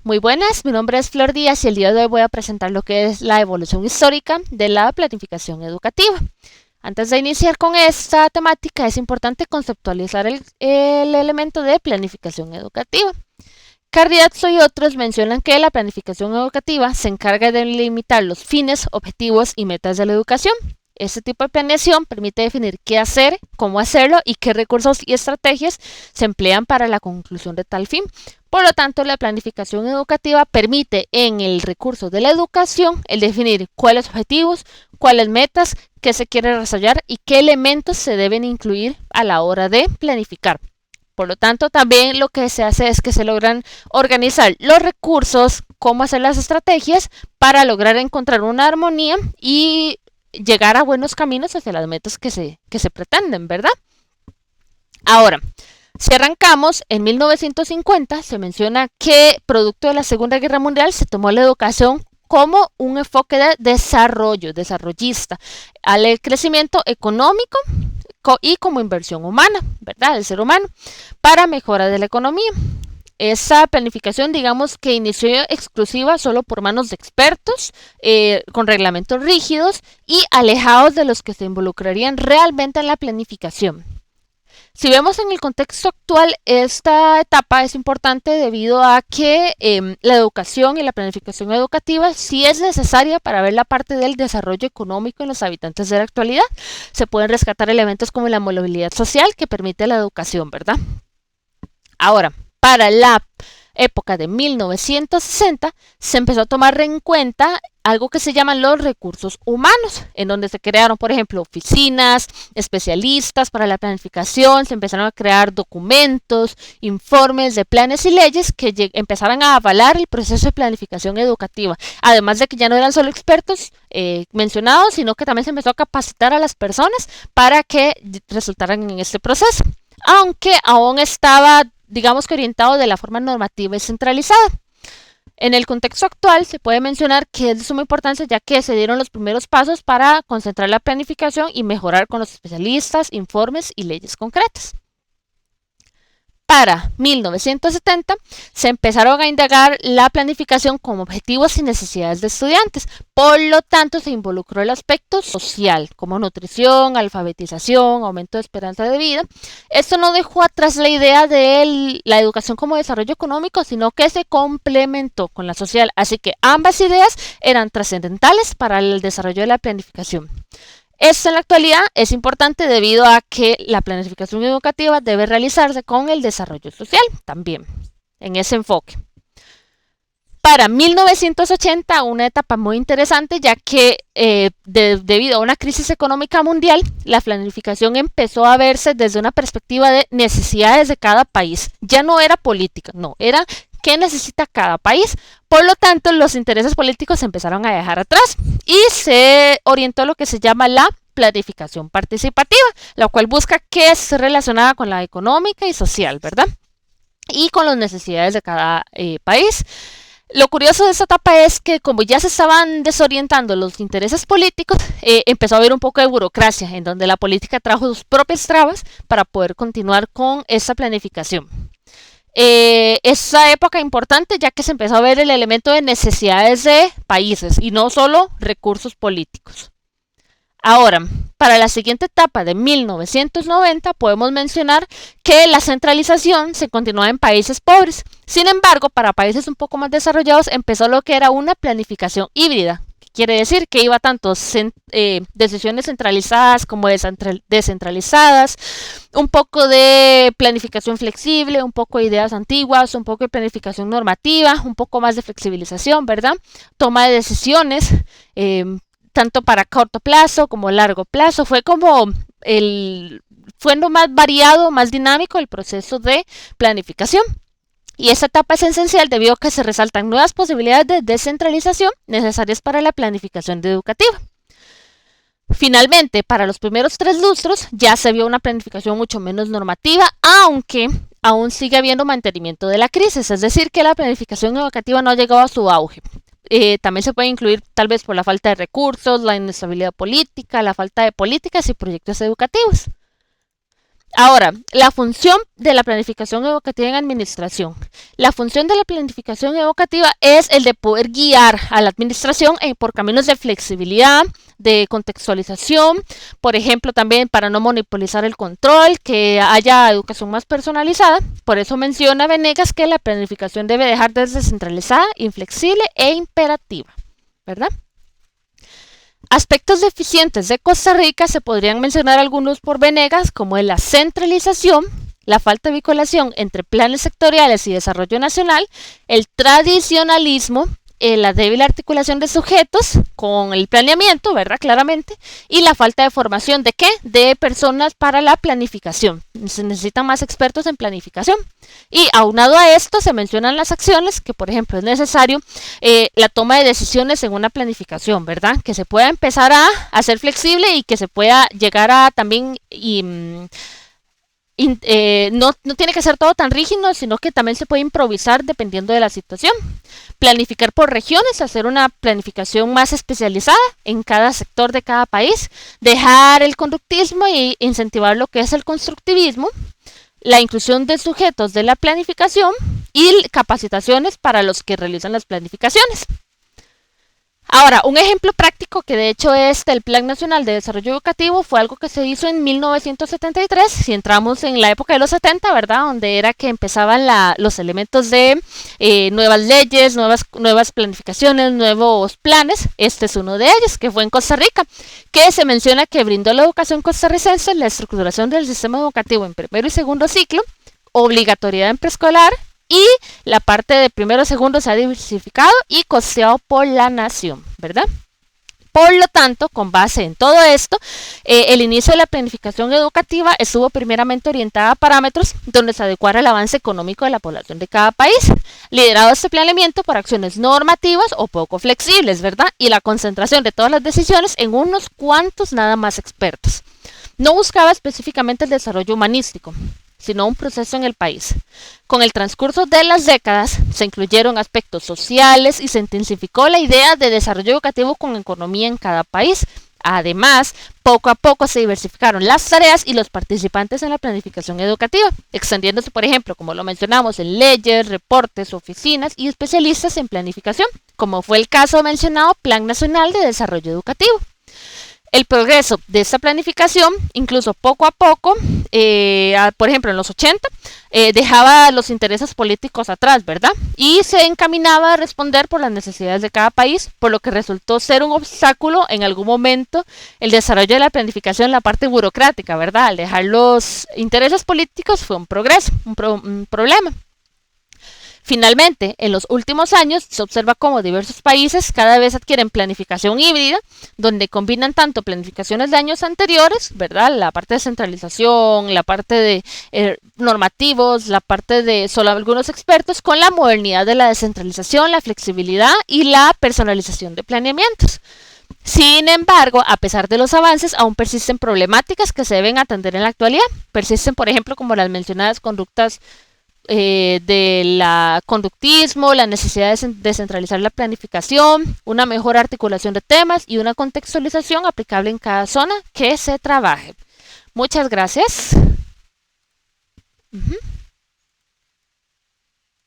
Muy buenas, mi nombre es Flor Díaz y el día de hoy voy a presentar lo que es la evolución histórica de la planificación educativa. Antes de iniciar con esta temática es importante conceptualizar el elemento de planificación educativa. Carriazo y otros mencionan que la planificación educativa se encarga de limitar los fines, objetivos y metas de la educación. Este tipo de planeación permite definir qué hacer, cómo hacerlo y qué recursos y estrategias se emplean para la conclusión de tal fin. Por lo tanto, la planificación educativa permite en el recurso de la educación el definir cuáles objetivos, cuáles metas, qué se quiere desarrollar y qué elementos se deben incluir a la hora de planificar. Por lo tanto, también lo que se hace es que se logran organizar los recursos, cómo hacer las estrategias para lograr encontrar una armonía y llegar a buenos caminos hacia las metas que se pretenden, ¿verdad? Ahora, si arrancamos, en 1950 se menciona que producto de la Segunda Guerra Mundial se tomó la educación como un enfoque de desarrollo, desarrollista, al crecimiento económico y como inversión humana, ¿verdad? Del ser humano, para mejora de la economía. Esa planificación, digamos que inició exclusiva solo por manos de expertos, con reglamentos rígidos y alejados de los que se involucrarían realmente en la planificación. Si vemos en el contexto actual, esta etapa es importante debido a que la educación y la planificación educativa sí es necesaria para ver la parte del desarrollo económico en los habitantes de la actualidad. Se pueden rescatar elementos como la movilidad social que permite la educación, ¿verdad? Ahora, para la época de 1960 se empezó a tomar en cuenta algo que se llaman los recursos humanos, en donde se crearon, por ejemplo, oficinas, especialistas para la planificación, se empezaron a crear documentos, informes de planes y leyes que empezaran a avalar el proceso de planificación educativa, además de que ya no eran solo expertos mencionados, sino que también se empezó a capacitar a las personas para que resultaran en este proceso, aunque aún estaba, digamos que orientado de la forma normativa y centralizada. En el contexto actual se puede mencionar que es de suma importancia ya que se dieron los primeros pasos para concentrar la planificación y mejorar con los especialistas, informes y leyes concretas. Para 1970 se empezaron a indagar la planificación como objetivos y necesidades de estudiantes. Por lo tanto, se involucró el aspecto social, como nutrición, alfabetización, aumento de esperanza de vida. Esto no dejó atrás la idea de la educación como desarrollo económico, sino que se complementó con la social. Así que ambas ideas eran trascendentales para el desarrollo de la planificación. Esto en la actualidad es importante debido a que la planificación educativa debe realizarse con el desarrollo social también, en ese enfoque. Para 1980, una etapa muy interesante, ya que debido a una crisis económica mundial, la planificación empezó a verse desde una perspectiva de necesidades de cada país. Ya no era política, no, era qué necesita cada país. Por lo tanto, los intereses políticos se empezaron a dejar atrás y se orientó a lo que se llama la planificación participativa, la cual busca que esté relacionada con la económica y social, ¿verdad? Y con las necesidades de cada país. Lo curioso de esta etapa es que como ya se estaban desorientando los intereses políticos, empezó a haber un poco de burocracia, en donde la política trajo sus propias trabas para poder continuar con esa planificación. Esa época importante ya que se empezó a ver el elemento de necesidades de países y no solo recursos políticos. Ahora, para la siguiente etapa de 1990 podemos mencionar que la centralización se continuaba en países pobres. Sin embargo, para países un poco más desarrollados empezó lo que era una planificación híbrida. Quiere decir que iba tanto decisiones centralizadas como descentralizadas, un poco de planificación flexible, un poco de ideas antiguas, un poco de planificación normativa, un poco más de flexibilización, ¿verdad? Toma de decisiones, tanto para corto plazo como largo plazo. Fue lo más variado, más dinámico el proceso de planificación. Y esta etapa es esencial debido a que se resaltan nuevas posibilidades de descentralización necesarias para la planificación educativa. Finalmente, para los primeros 3 lustros ya se vio una planificación mucho menos normativa, aunque aún sigue habiendo mantenimiento de la crisis, es decir, que la planificación educativa no ha llegado a su auge. También se puede incluir tal vez por la falta de recursos, la inestabilidad política, la falta de políticas y proyectos educativos. Ahora, la función de la planificación educativa en administración. La función de la planificación educativa es el de poder guiar a la administración por caminos de flexibilidad, de contextualización, por ejemplo, también para no monopolizar el control, que haya educación más personalizada. Por eso menciona Venegas que la planificación debe dejar de ser descentralizada, inflexible e imperativa, ¿verdad? Aspectos deficientes de Costa Rica se podrían mencionar algunos por Venegas, como la centralización, la falta de vinculación entre planes sectoriales y desarrollo nacional, el tradicionalismo, la débil articulación de sujetos con el planeamiento, ¿verdad? Claramente, y la falta de formación ¿de qué? De personas para la planificación. Se necesitan más expertos en planificación. Y aunado a esto se mencionan las acciones que, por ejemplo, es necesario la toma de decisiones en una planificación, ¿verdad? Que se pueda empezar a hacer flexible y que se pueda llegar a también no tiene que ser todo tan rígido, sino que también se puede improvisar dependiendo de la situación. Planificar por regiones, hacer una planificación más especializada en cada sector de cada país, dejar el conductismo e incentivar lo que es el constructivismo, la inclusión de sujetos de la planificación y capacitaciones para los que realizan las planificaciones. Ahora, un ejemplo práctico que de hecho es del Plan Nacional de Desarrollo Educativo fue algo que se hizo en 1973, si entramos en la época de los 70, ¿verdad? Donde era que empezaban los elementos de nuevas leyes, nuevas planificaciones, nuevos planes. Este es uno de ellos, que fue en Costa Rica, que se menciona que brindó la educación costarricense la estructuración del sistema educativo en primero y segundo ciclo, obligatoriedad en preescolar, y la parte de primero y segundo se ha diversificado y costeado por la nación, ¿verdad? Por lo tanto, con base en todo esto, el inicio de la planificación educativa estuvo primeramente orientada a parámetros donde se adecuara el avance económico de la población de cada país, liderado este planeamiento por acciones normativas o poco flexibles, ¿verdad? Y la concentración de todas las decisiones en unos cuantos nada más expertos. No buscaba específicamente el desarrollo humanístico, sino un proceso en el país. Con el transcurso de las décadas se incluyeron aspectos sociales y se intensificó la idea de desarrollo educativo con economía en cada país. Además, poco a poco se diversificaron las tareas y los participantes en la planificación educativa, extendiéndose, por ejemplo, como lo mencionamos, en leyes, reportes, oficinas y especialistas en planificación, como fue el caso mencionado Plan Nacional de Desarrollo Educativo. El progreso de esta planificación, incluso poco a poco, por ejemplo en los 80, dejaba los intereses políticos atrás, ¿verdad? Y se encaminaba a responder por las necesidades de cada país, por lo que resultó ser un obstáculo en algún momento el desarrollo de la planificación en la parte burocrática, ¿verdad? Al dejar los intereses políticos fue un progreso, un problema. Finalmente, en los últimos años se observa cómo diversos países cada vez adquieren planificación híbrida, donde combinan tanto planificaciones de años anteriores, ¿verdad? La parte de centralización, la parte de normativos, la parte de solo algunos expertos, con la modernidad de la descentralización, la flexibilidad y la personalización de planeamientos. Sin embargo, a pesar de los avances, aún persisten problemáticas que se deben atender en la actualidad. Persisten, por ejemplo, como las mencionadas conductas de la conductismo, la necesidad de descentralizar la planificación, una mejor articulación de temas y una contextualización aplicable en cada zona que se trabaje. Muchas gracias.